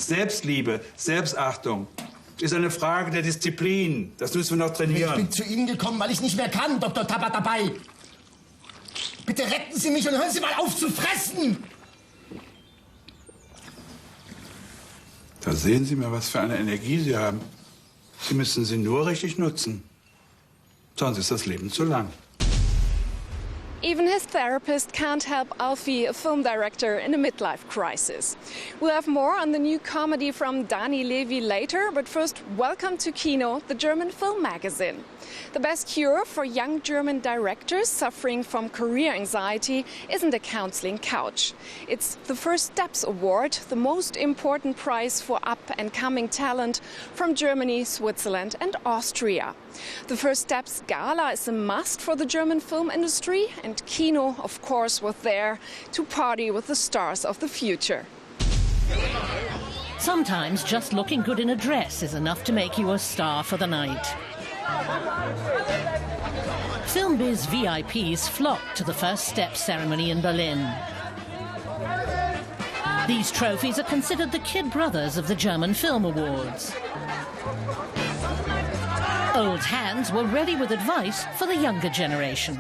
Selbstliebe, Selbstachtung ist eine Frage der Disziplin. Das müssen wir noch trainieren. Ich bin zu Ihnen gekommen, weil ich nicht mehr kann, Dr. Tabatabai. Bitte retten Sie mich und hören Sie mal auf zu fressen! Da sehen Sie mal, was für eine Energie Sie haben. Sie müssen sie nur richtig nutzen. Sonst ist das Leben zu lang. Even his therapist can't help Alfi, a film director in a midlife crisis. We'll have more on the new comedy from Dani Levy later, but first, welcome to Kino, the German film magazine. The best cure for young German directors suffering from career anxiety isn't a counseling couch. It's the First Steps Award, the most important prize for up-and-coming talent from Germany, Switzerland and Austria. The First Steps gala is a must for the German film industry, and Kino, of course, was there to party with the stars of the future. Sometimes just looking good in a dress is enough to make you a star for the night. Film biz VIPs flock to the First Steps ceremony in Berlin. These trophies are considered the kid brothers of the German Film Awards. Old hands were ready with advice for the younger generation.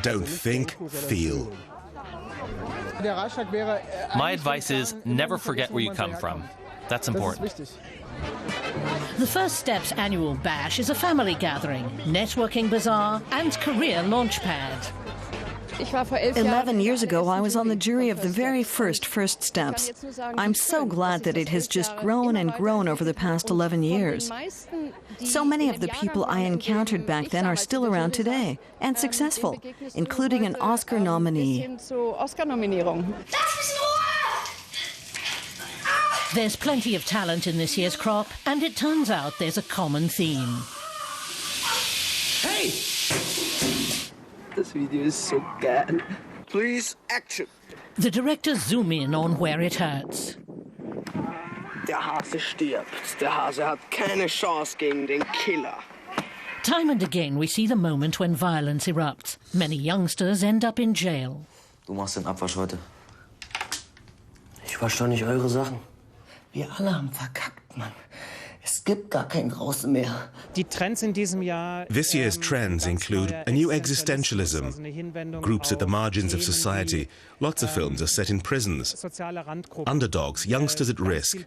Don't think, feel. My advice is never forget where you come from. That's important. The First Steps annual bash is a family gathering, networking bazaar and career launchpad. 11 years ago, I was on the jury of the very first Steps. I'm so glad that it has just grown and grown over the past 11 years. So many of the people I encountered back then are still around today and successful, including an Oscar nominee. There's plenty of talent in this year's crop, and it turns out there's a common theme. Hey! This video is so geil. Please, action. The directors zoom in on where it hurts. Der Hase stirbt. Der Hase hat keine Chance gegen den Killer. Time and again we see the moment when violence erupts. Many youngsters end up in jail. Du machst den Abwasch heute. Ich wasch doch nicht eure Sachen. Wir alle haben verkackt, Mann. Es gibt gar kein Draußen mehr. This year's trends include a new existentialism, groups at the margins of society. Lots of films are set in prisons. Underdogs, youngsters at risk.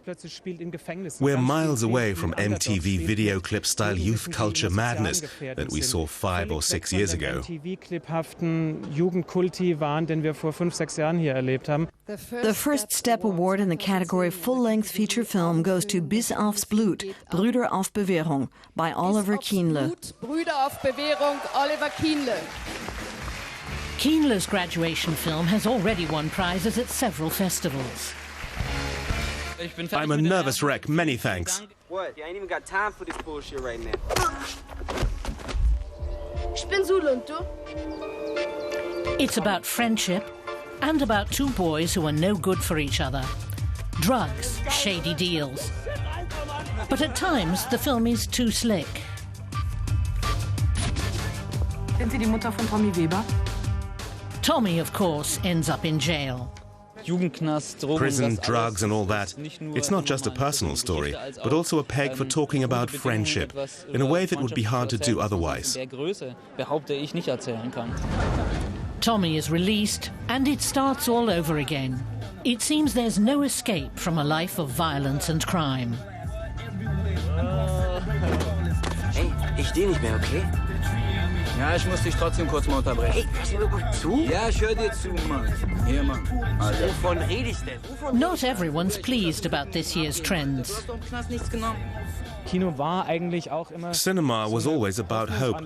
We're miles away from MTV video clip-style youth culture madness that we saw 5 or 6 years ago. The First Step Award in the category full-length feature film goes to Bis aufs Blut, BRÜDER auf BEWÄHRUNG by Oliver Kienle. BRÜDER auf BEWÄHRUNG, Oliver Kienle. Kienle's graduation film has already won prizes at several festivals. I'm a nervous wreck, many thanks. What? I ain't even got time for this bullshit right now. Ich bin Zulu und du? It's about friendship and about two boys who are no good for each other. Drugs, shady deals. But at times, the film is too slick. Sind Sie die Mutter von Tommy Weber? Tommy, of course, ends up in jail. Prison, drugs and all that. It's not just a personal story, but also a peg for talking about friendship in a way that would be hard to do otherwise. Tommy is released, and it starts all over again. It seems there's no escape from a life of violence and crime. Hey, ich steh nicht mehr, okay? Ja, ich muss dich trotzdem kurz mal unterbrechen. Hey, hörst du mir gut zu? Ja, ich höre dir zu, Mann. Hier, Mann. Also. Wovon redest du denn? Not everyone's pleased about this year's trends. Cinema was always about hope.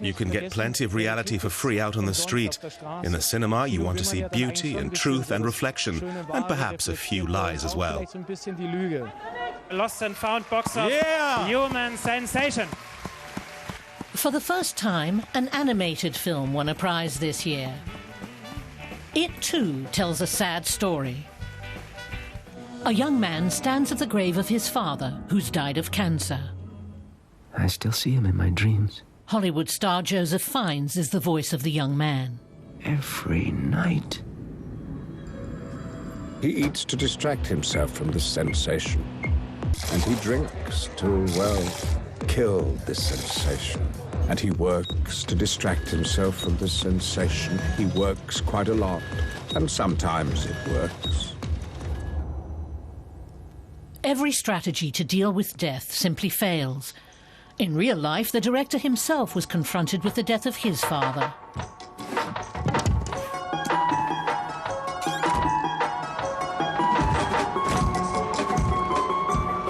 You can get plenty of reality for free out on the street. In the cinema, you want to see beauty and truth and reflection, and perhaps a few lies as well. Lost and found box of human sensation. For the first time, an animated film won a prize this year. It too tells a sad story. A young man stands at the grave of his father, who's died of cancer. I still see him in my dreams. Hollywood star Joseph Fiennes is the voice of the young man. Every night. He eats to distract himself from the sensation. And he drinks to, well, kill this sensation. And he works to distract himself from the sensation. He works quite a lot, and sometimes it works. Every strategy to deal with death simply fails. In real life, the director himself was confronted with the death of his father.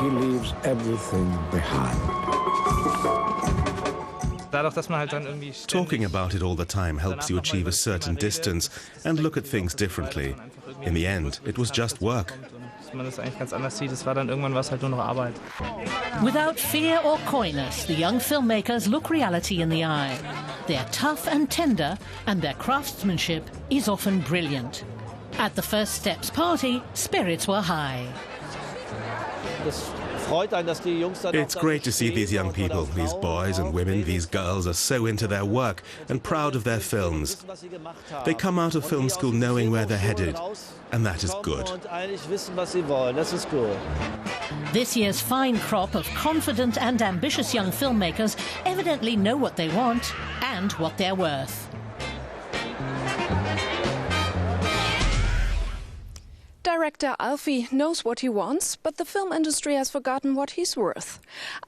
He leaves everything behind. Talking about it all the time helps you achieve a certain distance and look at things differently. In the end, it was just work. Without fear or coyness, the young filmmakers look reality in the eye. They're tough and tender, and their craftsmanship is often brilliant. At the First Steps party, spirits were high. It's great to see these young people, these boys and women, these girls are so into their work and proud of their films. They come out of film school knowing where they're headed, and that is good. This year's fine crop of confident and ambitious young filmmakers evidently know what they want and what they're worth. Director Alfi knows what he wants, but the film industry has forgotten what he's worth.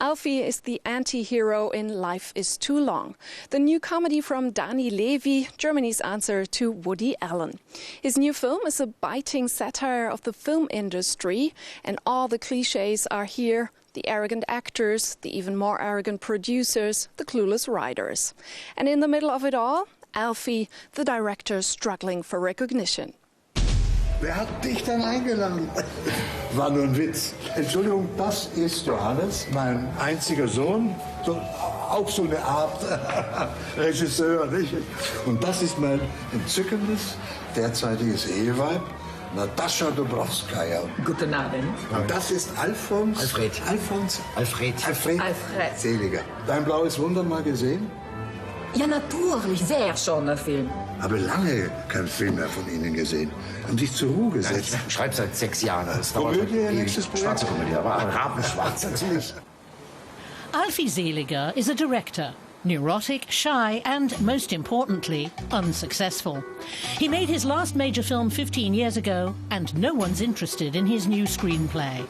Alfi is the anti-hero in Life is Too Long, the new comedy from Dani Levy, Germany's answer to Woody Allen. His new film is a biting satire of the film industry, and all the cliches are here: the arrogant actors, the even more arrogant producers, the clueless writers. And in the middle of it all, Alfi, the director, struggling for recognition. Wer hat dich denn eingeladen? War nur ein Witz. Entschuldigung, das ist Johannes, mein einziger Sohn. Auch so eine Art Regisseur, nicht? Und das ist mein entzückendes, derzeitiges Eheweib, Natascha Dobrowskaja. Guten Abend. Und das ist Alfred Seliger. Dein Blaues Wunder mal gesehen? Ja, natürlich, sehr schöner Film. Habe lange keinen Film mehr von Ihnen gesehen. Haben sich zur Ruhe gesetzt. Ich schreibe seit 6 Jahren. Komödie, nächstes Projekt? Schwarze Komödie, aber rabenschwarz natürlich. Alfi Seliger is a director, neurotic, shy and, most importantly, unsuccessful. He made his last major film 15 years ago, and no one's interested in his new screenplay.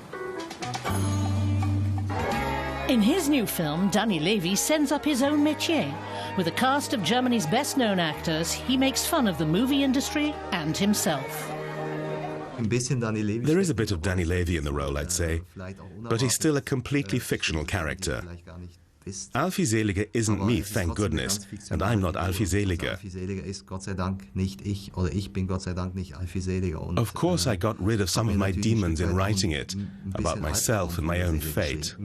In his new film, Dani Levy sends up his own métier. With a cast of Germany's best-known actors, he makes fun of the movie industry and himself. There is a bit of Dani Levy in the role, I'd say, but he's still a completely fictional character. Alfi Seliger isn't me, thank goodness, and I'm not Alfi Seliger. Of course I got rid of some of my demons in writing it, about myself and my own fate.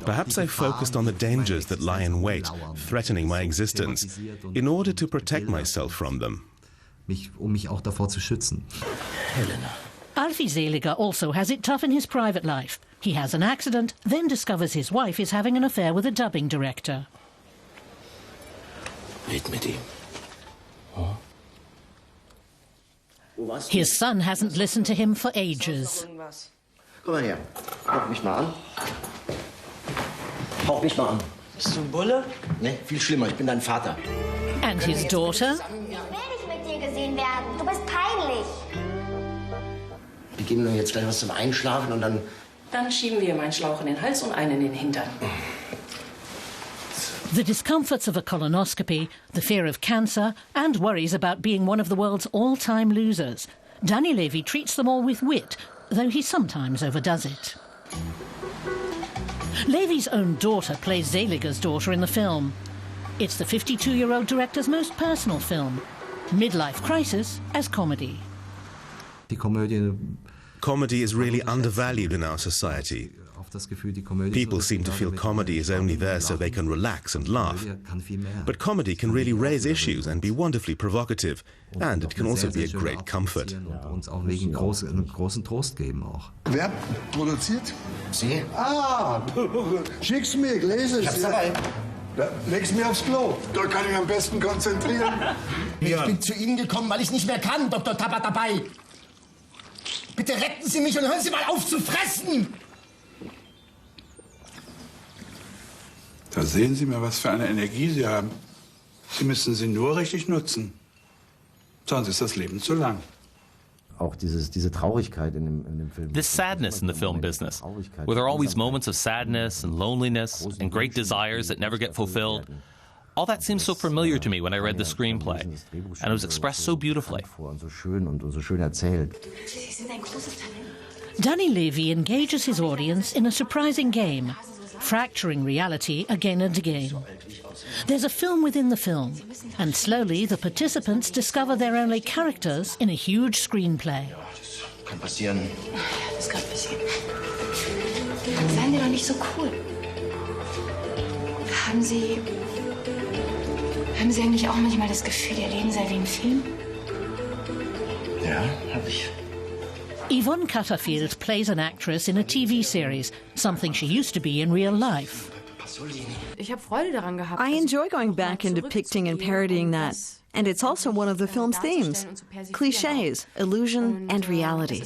Perhaps I focused on the dangers that lie in wait, threatening my existence, in order to protect myself from them. Alfi Seliger also has it tough in his private life. He has an accident, then discovers his wife is having an affair with a dubbing director. Red mit ihm. His son hasn't listened to him for ages. Komm mal her, hauch mich mal an. Hauch mich mal an. Bist du ein Bulle? Ne, viel schlimmer, ich bin dein Vater. And his daughter? Ich will nicht mit dir gesehen werden. Du bist peinlich. Wir geben ihm jetzt gleich was zum Einschlafen und dann... Dann schieben wir ihm einen Schlauch in den Hals und einen in den Hintern. The discomforts of a colonoscopy, the fear of cancer, and worries about being one of the world's all-time losers. Dani Levy treats them all with wit, though he sometimes overdoes it. Levy's own daughter plays Seliger's daughter in the film. It's the 52-year-old director's most personal film, midlife crisis as comedy. Comedy is really undervalued in our society. People seem to feel comedy is only there so they can relax and laugh. But comedy can really raise issues and be wonderfully provocative, and it can also be a great comfort. Wer produziert? Sie. Ah, schick's mir, ich lese es. Ich hab's dabei. Leg's mir aufs Klo, da kann ich am besten konzentrieren. Ich bin zu Ihnen gekommen, weil ich nicht mehr kann, Dr. Tabatabei. Bitte retten Sie mich und hören Sie mal auf zu fressen! Da sehen Sie mal, was für eine Energie Sie haben. Sie müssen sie nur richtig nutzen. Sonst ist das Leben zu lang. Auch diese Traurigkeit in dem Film. This sadness in the film business, where there are always moments of sadness and loneliness and great desires that never get fulfilled. All that seems so familiar to me when I read the screenplay, and it was expressed so beautifully. Dani Levy engages his audience in a surprising game, fracturing reality again and again. There's a film within the film, and slowly the participants discover they're only characters in a huge screenplay. Kann passieren. Das kann passieren. Seien Sie doch nicht so cool. Haben Sie eigentlich auch manchmal das Gefühl, Ihr Leben sei wie im Film? Ja, habe ich. Yvonne Cutterfield plays an actress in a TV series, something she used to be in real life. I enjoy going back and depicting and parodying that. And it's also one of the film's themes. Clichés, illusion and reality.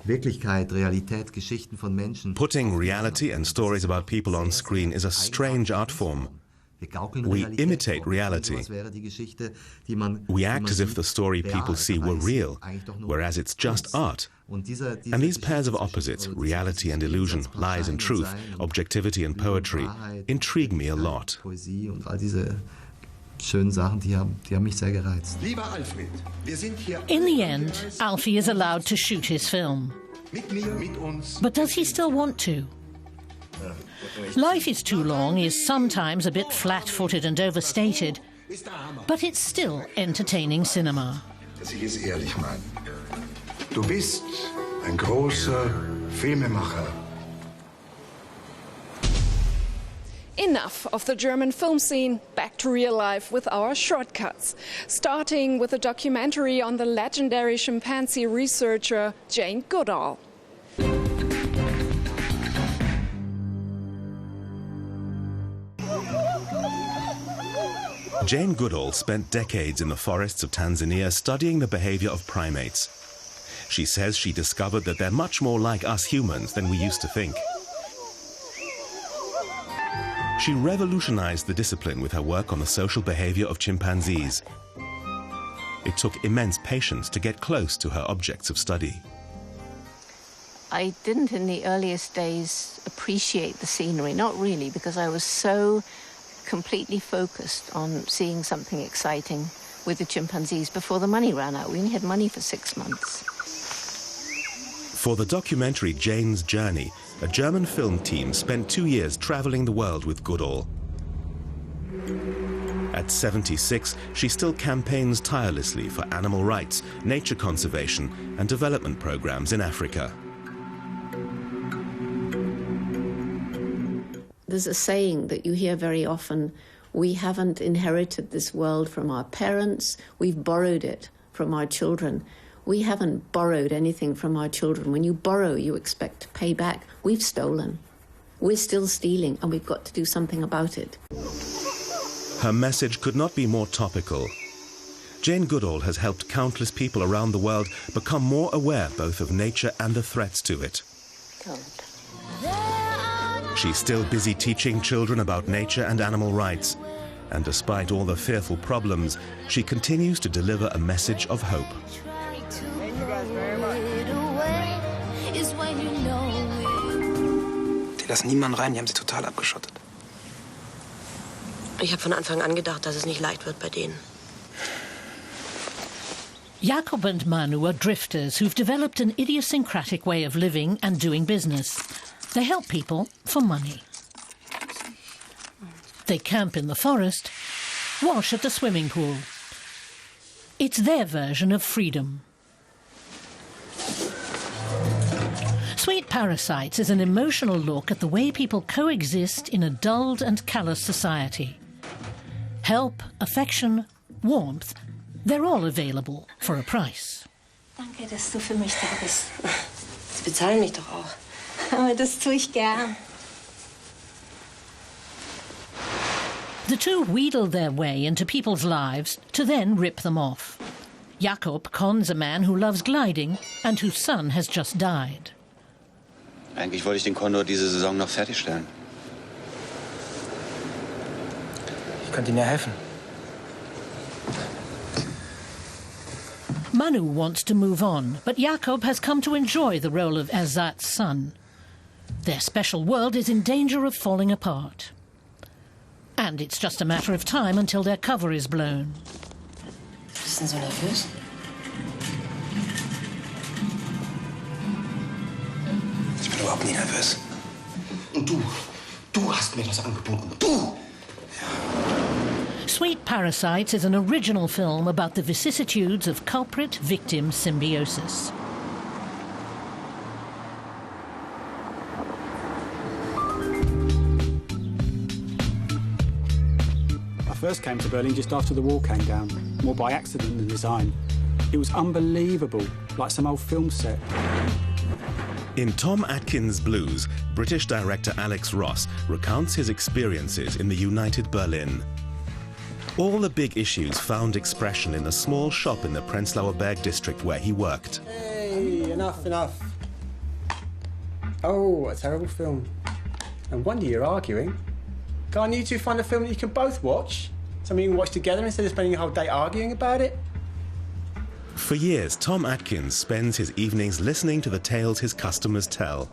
Wirklichkeit, Realität, Geschichten von Menschen. Putting reality and stories about people on screen is a strange art form. We imitate reality. We act as if the story people see were real, whereas it's just art. And these pairs of opposites, reality and illusion, lies and truth, objectivity and poetry, intrigue me a lot. In the end, Alfi is allowed to shoot his film. But does he still want to? Life is Too Long is sometimes a bit flat-footed and overstated, but it's still entertaining cinema. Dass ich es ehrlich meine. Du bist ein großer Filmemacher. Enough of the German film scene, back to real life with our shortcuts. Starting with a documentary on the legendary chimpanzee researcher Jane Goodall. Jane Goodall spent decades in the forests of Tanzania studying the behavior of primates. She says she discovered that they're much more like us humans than we used to think. She revolutionized the discipline with her work on the social behavior of chimpanzees. It took immense patience to get close to her objects of study. I didn't in the earliest days appreciate the scenery, not really, because I was so completely focused on seeing something exciting with the chimpanzees before the money ran out. We only had money for 6 months. For the documentary Jane's Journey, a German film team spent 2 years traveling the world with Goodall. At 76, she still campaigns tirelessly for animal rights, nature conservation, and development programs in Africa. There's a saying that you hear very often, we haven't inherited this world from our parents, we've borrowed it from our children. We haven't borrowed anything from our children. When you borrow, you expect to pay back. We've stolen. We're still stealing, and we've got to do something about it. Her message could not be more topical. Jane Goodall has helped countless people around the world become more aware both of nature and the threats to it. She's still busy teaching children about nature and animal rights. And despite all the fearful problems, she continues to deliver a message of hope. Thank you guys very much. Die lassen niemanden rein, die haben sie total abgeschottet. Ich habe von Anfang an gedacht, dass es nicht leicht wird bei denen. Jakob and Manu are drifters who've developed an idiosyncratic way of living and doing business. They help people for money. They camp in the forest, wash at the swimming pool. It's their version of freedom. Sweet Parasites is an emotional look at the way people coexist in a dulled and callous society. Help, affection, warmth, they're all available for a price. Danke, dass du für mich da bist. Sie bezahlen mich doch auch. Aber das tue ich gern. The two wheedle their way into people's lives to then rip them off. Jakob cons a man who loves gliding and whose son has just died. Eigentlich wollte ich den Condor diese Saison noch fertigstellen. Ich könnte Ihnen ja helfen. Manu wants to move on, but Jakob has come to enjoy the role of Erzat's son. Their special world is in danger of falling apart. And it's just a matter of time until their cover is blown. Bist du so nervös? Ich bin überhaupt nie nervös. Und du hast mir das angeboten. Du! Sweet Parasites is an original film about the vicissitudes of culprit-victim symbiosis. I first came to Berlin just after the wall came down, more by accident than design. It was unbelievable, like some old film set. In Tom Atkins' Blues, British director Alex Ross recounts his experiences in the United Berlin. All the big issues found expression in a small shop in the Prenzlauer Berg district where he worked. Hey, enough. Oh, a terrible film. No wonder you're arguing. Can't you two find a film that you can both watch? Something you can watch together instead of spending your whole day arguing about it? For years, Tom Atkins spends his evenings listening to the tales his customers tell.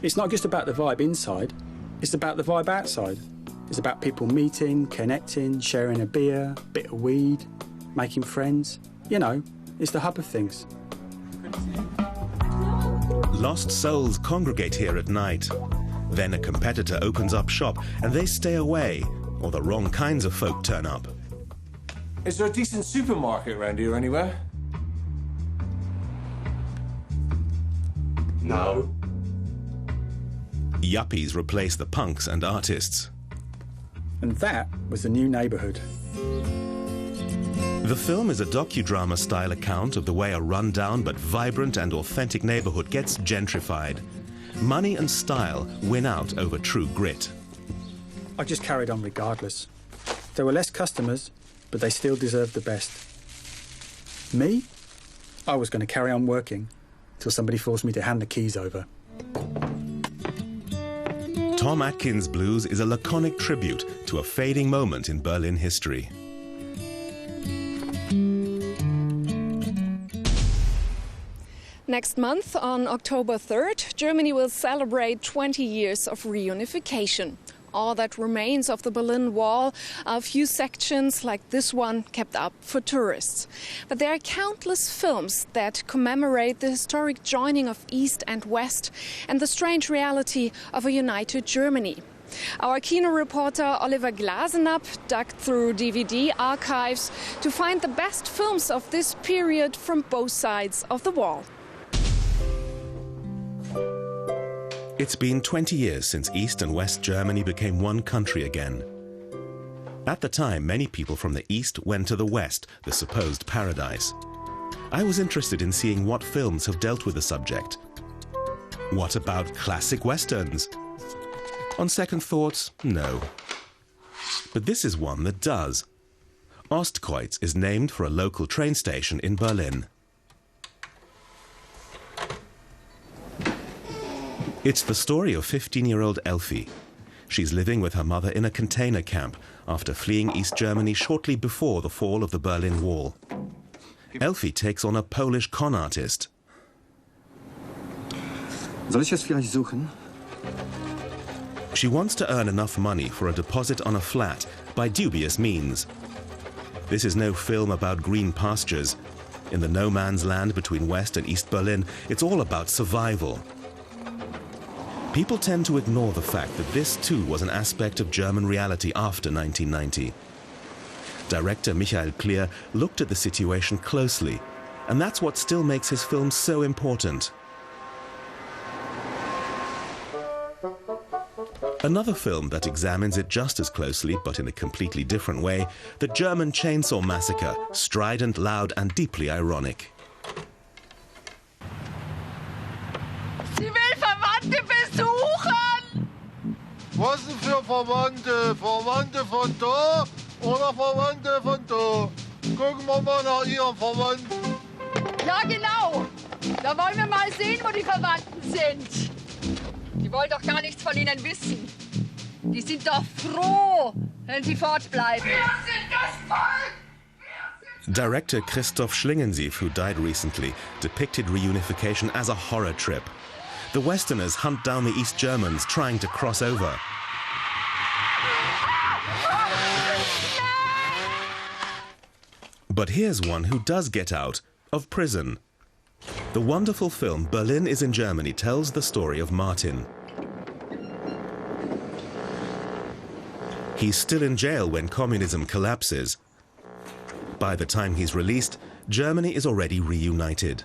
It's not just about the vibe inside, it's about the vibe outside. It's about people meeting, connecting, sharing a beer, bit of weed, making friends. You know, it's the hub of things. Lost souls congregate here at night. Then a competitor opens up shop and they stay away, or the wrong kinds of folk turn up. Is there a decent supermarket around here anywhere? No. Yuppies replace the punks and artists. And that was the new neighborhood. The film is a docudrama-style account of the way a run-down but vibrant and authentic neighborhood gets gentrified. Money and style win out over true grit. I just carried on regardless. There were less customers, but they still deserved the best. Me? I was going to carry on working till somebody forced me to hand the keys over. Tom Atkins' Blues is a laconic tribute to a fading moment in Berlin history. Next month, on October 3rd, Germany will celebrate 20 years of reunification. All that remains of the Berlin Wall are a few sections like this one kept up for tourists. But there are countless films that commemorate the historic joining of East and West and the strange reality of a united Germany. Our Kino reporter Oliver Glasenapp dug through DVD archives to find the best films of this period from both sides of the wall. It's been 20 years since East and West Germany became one country again. At the time, many people from the East went to the West, the supposed paradise. I was interested in seeing what films have dealt with the subject. What about classic Westerns? On second thoughts, no. But this is one that does. Ostkreuz is named for a local train station in Berlin. It's the story of 15-year-old Alfi. She's living with her mother in a container camp after fleeing East Germany shortly before the fall of the Berlin Wall. Alfi takes on a Polish con artist. Soll ich es vielleicht suchen? She wants to earn enough money for a deposit on a flat by dubious means. This is no film about green pastures. In the no man's land between West and East Berlin, it's all about survival. People tend to ignore the fact that this too was an aspect of German reality after 1990. Director Michael Klier looked at the situation closely, and that's what still makes his film so important. Another film that examines it just as closely, but in a completely different way, the German Chainsaw Massacre, strident, loud and deeply ironic. Was denn für Verwandte? Verwandte von da oder Verwandte von da? gucken wir mal nach Ihrem Verwandten. Ja, genau. Da wollen wir mal sehen, wo die Verwandten sind. Die wollen doch gar nichts von Ihnen wissen. Die sind doch froh, wenn Sie fortbleiben. Wir sind das Volk! Director Christoph Schlingensief, who died recently, depicted reunification as a horror trip. The Westerners hunt down the East Germans trying to cross over. But here's one who does get out of prison. The wonderful film Berlin is in Germany tells the story of Martin. He's still in jail when communism collapses. By the time he's released, Germany is already reunited.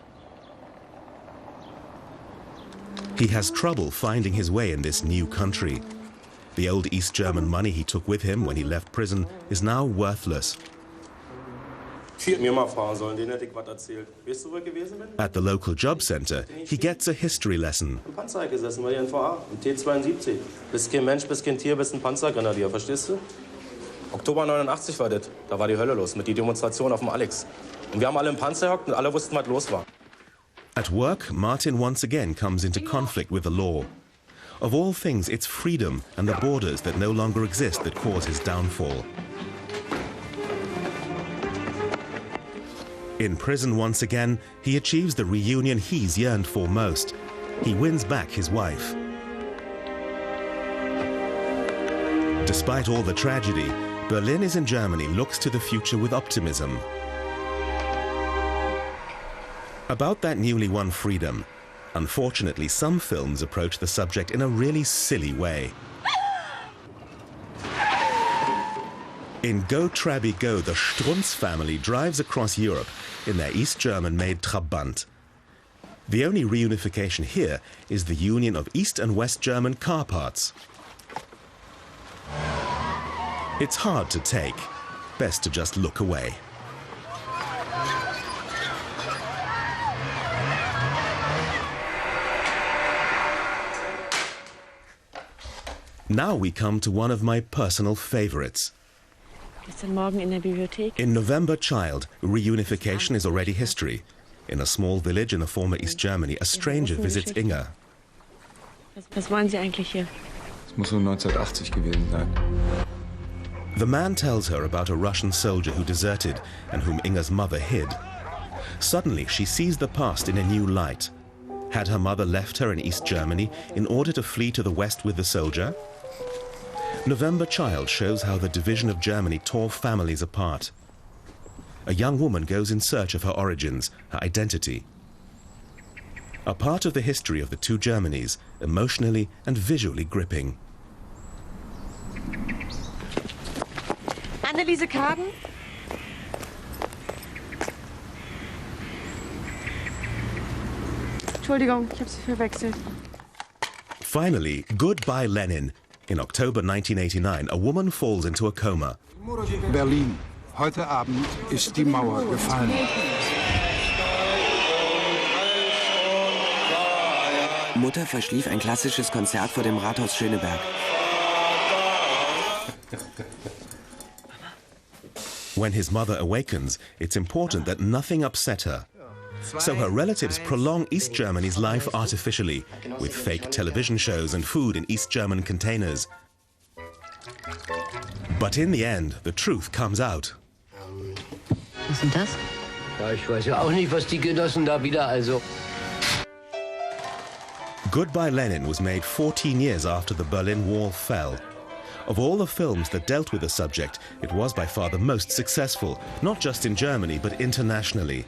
He has trouble finding his way in this new country. The old East German money he took with him when he left prison is now worthless. At the local job center, he gets a history lesson. Panzer gesessen, war hier in VA, im T72. Bist kein Mensch, bist kein Tier, bist ein Panzergrenadier, verstehst du? Oktober 89 war das. Da war die Hölle los mit die Demonstration auf dem Alex. Und wir haben alle im Panzer gehockt und alle wussten, was los war. At work, Martin once again comes into conflict with the law. Of all things, it's freedom and the borders that no longer exist that cause his downfall. In prison once again, he achieves the reunion he's yearned for most. He wins back his wife. Despite all the tragedy, Berlin is in Germany looks to the future with optimism. About that newly won freedom, unfortunately, some films approach the subject in a really silly way. In Go Trabi Go, the Strunz family drives across Europe in their East German-made Trabant. The only reunification here is the union of East and West German car parts. It's hard to take. Best to just look away. Now we come to one of my personal favorites. In November Child, reunification is already history. In a small village in the former East Germany, a stranger visits Inga. Was wollen Sie eigentlich hier? Es muss so 1980 gewesen sein. The man tells her about a Russian soldier who deserted and whom Inga's mother hid. Suddenly, she sees the past in a new light. Had her mother left her in East Germany in order to flee to the West with the soldier? November Child shows how the division of Germany tore families apart. A young woman goes in search of her origins, her identity. A part of the history of the two Germanys, emotionally and visually gripping. Anneliese Kaden? Entschuldigung, ich habe Sie verwechselt. Finally, Goodbye Lenin. In October 1989, a woman falls into a coma. Berlin. Heute Abend ist die Mauer gefallen. Mutter verschlief ein klassisches Konzert vor dem Rathaus Schöneberg. When his mother awakens, it's important that nothing upset her. So her relatives prolong East Germany's life artificially, with fake television shows and food in East German containers. But in the end, the truth comes out. Was ist denn das? Ja, ich weiß ja auch nicht, was die Genossen da wieder also. Goodbye Lenin was made 14 years after the Berlin Wall fell. Of all the films that dealt with the subject, it was by far the most successful, not just in Germany, but internationally.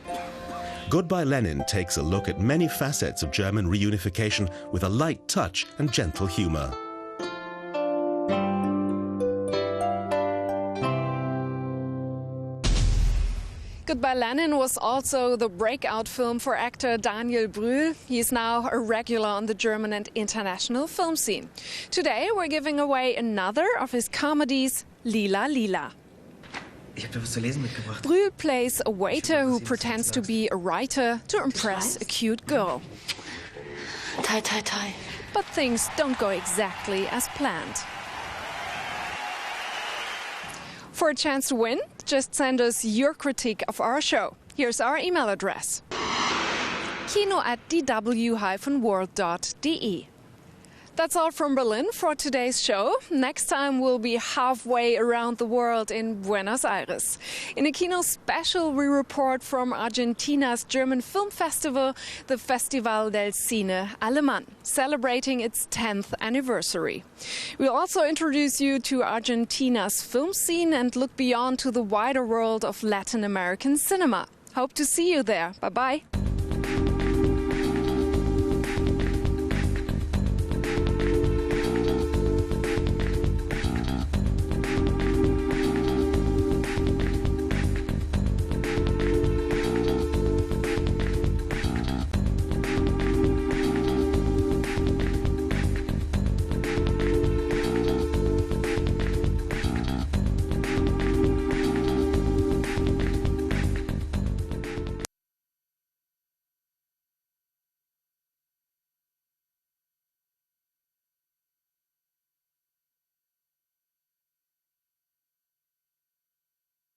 Goodbye Lenin takes a look at many facets of German reunification with a light touch and gentle humor. Goodbye Lenin was also the breakout film for actor Daniel Brühl. He is now a regular on the German and international film scene. Today we're giving away another of his comedies, Lila Lila. Ich habe dir was zu lesen mitgebracht. Brühl plays a waiter who pretends to be a writer to impress a cute girl. Tai, tai, tai. But things don't go exactly as planned. For a chance to win, just send us your critique of our show. Here's our email address: kino@dw-world.de. That's all from Berlin for today's show. Next time we'll be halfway around the world in Buenos Aires. In a Kino special, we report from Argentina's German film festival, the Festival del Cine Alemán, celebrating its 10th anniversary. We'll also introduce you to Argentina's film scene and look beyond to the wider world of Latin American cinema. Hope to see you there. Bye-bye.